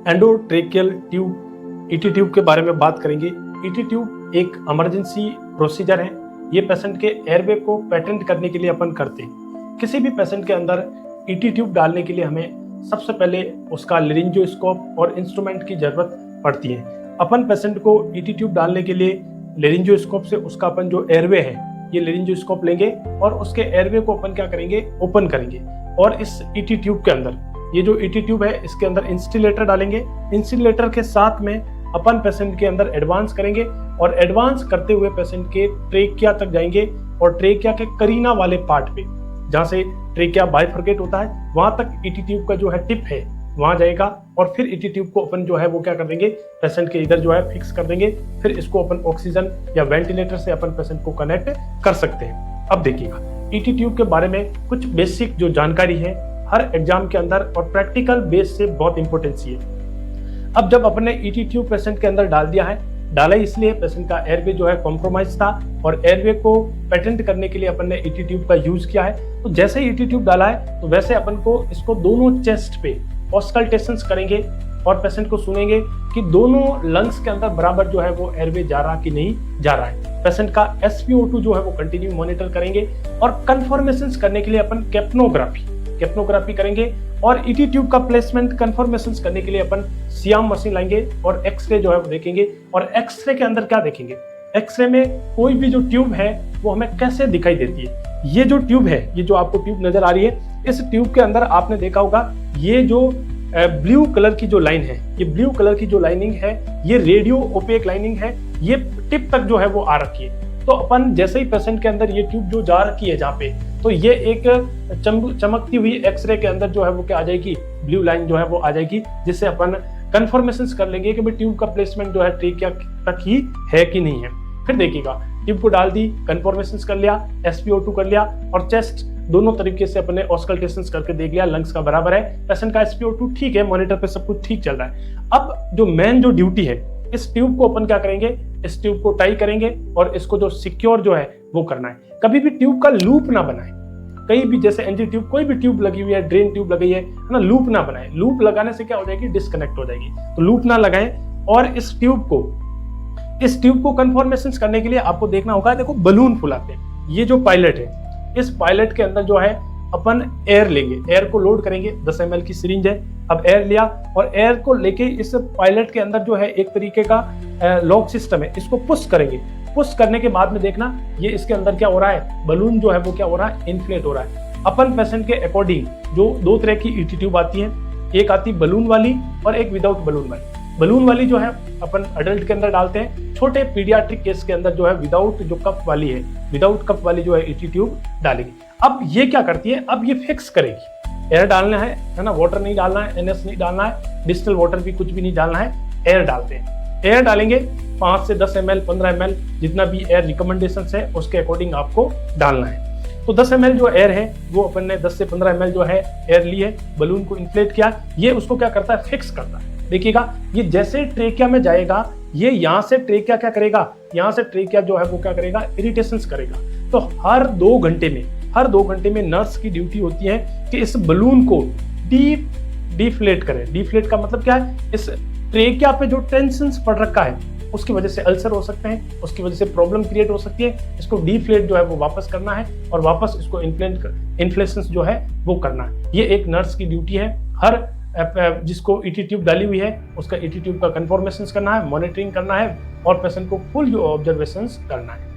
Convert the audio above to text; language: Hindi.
एंडोट्रेकियल ट्यूब ईटी ट्यूब के बारे में बात करेंगे। ईटी ट्यूब एक इमरजेंसी प्रोसीजर है। ये पेशेंट के एयरवे को पेटेंट करने के लिए अपन करते हैं। किसी भी पेशेंट के अंदर ईटी ट्यूब डालने के लिए हमें सबसे पहले उसका लेरिंजोस्कोप और इंस्ट्रूमेंट की जरूरत पड़ती है। अपन पेशेंट को ईटी ट्यूब डालने के लिए लेरिंजोस्कोप से उसका अपन जो एयरवे है ये लेरिंजोस्कोप लेंगे और उसके एयरवे को अपन क्या करेंगे, ओपन करेंगे। और इस ईटी ट्यूब के अंदर, ये जो ईटी ट्यूब है इसके अंदर इंस्टिलेटर डालेंगे। इंस्टिलेटर के साथ में अपन पेशेंट के अंदर एडवांस करेंगे और एडवांस करते हुए पेशेंट के ट्रेकिया तक जाएंगे और ट्रेकिया के करीना वाले पार्ट पे, जहाँ से ट्रेकिया बाइफरकेट होता है, वहां तक ईटी ट्यूब का जो है टिप है वहां जाएगा। और फिर ईटी ट्यूब को अपन जो है वो क्या कर देंगे, पेशेंट के इधर जो है फिक्स कर देंगे। फिर इसको अपन ऑक्सीजन या वेंटिलेटर से अपन पेशेंट को कनेक्ट कर सकते हैं। अब देखिएगा, ईटी ट्यूब के बारे में कुछ बेसिक जो जानकारी है हर एग्जाम के अंदर और प्रैक्टिकल बेस से बहुत इंपॉर्टेंस है। अब जब अपने ईटी ट्यूब पेशेंट के अंदर डाल दिया है, डाला इसलिए पेशेंट का एयरवे जो है कॉम्प्रोमाइज था और एयरवे को पेटेंट करने के लिए अपन ने ईटी ट्यूब का यूज किया है। तो जैसे ही ईटी ट्यूब डाला है तो वैसे अपन को इसको दोनों चेस्ट पे ऑस्कल्टेशंस करेंगे और पेशेंट को सुनेंगे कि दोनों लंग्स के अंदर बराबर जो है वो एयरवे जा रहा कि नहीं जा रहा है। पेशेंट का SpO2 जो है वो कंटिन्यू मॉनिटर करेंगे और कंफर्मेशंस करने के लिए अपन कैप्नोग्राफी करेंगे। और ईटी ट्यूब का प्लेसमेंट कंफर्मेशंस करने के लिए अपन सियाम मशीन लाएंगे और एक्सरे जो है वो देखेंगे। और एक्सरे के अंदर क्या देखेंगे, एक्सरे में कोई भी जो ट्यूब है वो हमें कैसे दिखाई देती है। ये जो ट्यूब है, ये जो आपको ट्यूब नजर आ रही है, इस ट्यूब के अंदर आपने देखा होगा ये जो ब्लू कलर की जो लाइन है, ये ब्लू कलर की जो लाइनिंग है ये रेडियो ओपेक लाइनिंग है। ये टिप तक जो है वो आ रखी है। तो अपन जैसे ही पेशेंट के अंदर ये ट्यूब जो जा रखी है जहाँ पे, तो ये एक चमकती हुई एक्सरे के अंदर जो है वो क्या आ जाएगी, ब्लू लाइन जो है वो आ जाएगी, जिससे अपन कंफर्मेशंस कर लेंगे कि भाई ट्यूब का प्लेसमेंट जो है ट्रेकिया तक ही है कि नहीं है। फिर देखिएगा, ट्यूब को डाल दी, कंफर्मेशंस कर लिया, SpO2 कर लिया और चेस्ट दोनों तरीके से अपने ऑस्कल्टेशंस करके देख लिया, लंग्स का बराबर है, पेशेंट का SpO2 ठीक है, मॉनिटर पे सब कुछ ठीक चल रहा है। अब जो मेन जो ड्यूटी है, इस ट्यूब को अपन क्या करेंगे, इस ट्यूब को टाई करेंगे और इसको जो सिक्योर जो है वो करना है। कभी भी ट्यूब का लूप ना बनाए, कहीं भी जैसे एनजी ट्यूब, कोई भी ट्यूब लगी हुई है, ड्रेन ट्यूब लगी है ना, लूप ना बनाए। लूप लगाने से क्या हो जाएगी, डिस्कनेक्ट हो जाएगी। तो लूप ना लगाएं। और इस ट्यूब को कंफर्मेशंस करने के लिए आपको देखना होगा, देखो बलून फुलाते हैं। ये जो पायलट है, इस पायलट के अंदर जो है अपन एयर लेंगे, एयर को लोड करेंगे, 10 ml की सिरिंज है। अब एयर लिया और एयर को लेके इस पायलट के अंदर जो है एक तरीके का लॉक सिस्टम है, इसको पुश करेंगे। पुश करने के बाद में देखना ये इसके अंदर क्या हो रहा है, बलून जो है वो क्या हो रहा है, इन्फ्लेट हो रहा है। अपन पेशेंट के अकॉर्डिंग जो दो तरह की ईटी ट्यूब आती है, एक आती बलून वाली और एक विदाउट बलून वाली। बलून वाली जो है अपन अडल्ट के अंदर डालते हैं, छोटे पीडियाट्रिक केस के अंदर जो है विदाउट जो कप वाली है, विदाउट कप वाली जो है ईटी ट्यूब डालेंगे। अब ये क्या करती है, अब ये फिक्स करेगी। एयर डालना है ना, वाटर नहीं डालना है, NS नहीं डालना है, डिस्टिल वाटर भी कुछ भी नहीं डालना है, एयर डालते हैं। एयर डालेंगे 5 से 10 ml 15 ml जितना भी एयर रिकमेंडेशन है उसके अकॉर्डिंग आपको डालना है। तो 10 ml जो एयर है वो अपन ने 10 से 15 ml जो है एयर ली है, बलून को इन्फ्लेट किया, ये उसको क्या करता है, फिक्स करता है। देखिएगा, ये जैसे ट्रेकिया में जाएगा, ये यहाँ से ट्रेकिया क्या करेगा, यहाँ से ट्रेकिया जो है वो क्या करेगा, इरिटेशंस करेगा। तो हर 2 घंटे में नर्स की ड्यूटी होती है कि इस बलून को डिफ्लेट करें। डिफ्लेट का मतलब क्या है, इस ट्रेकिया पे जो टेंशन्स पड़ रखा है उसकी वजह से अल्सर हो सकते हैं, उसकी वजह से प्रॉब्लम क्रिएट हो सकती है। इसको डिफ्लेट जो है वो वापस करना है और वापस इसको इन्फ्लेशंस जो है वो करना है। ये एक नर्स की ड्यूटी है। हर जिसको ईटी ट्यूब डाली हुई है उसका ईटी ट्यूब का कंफर्मेशंस करना है, मॉनिटरिंग करना है और पेशेंट को फुल जो ऑब्जर्वेशंस करना है।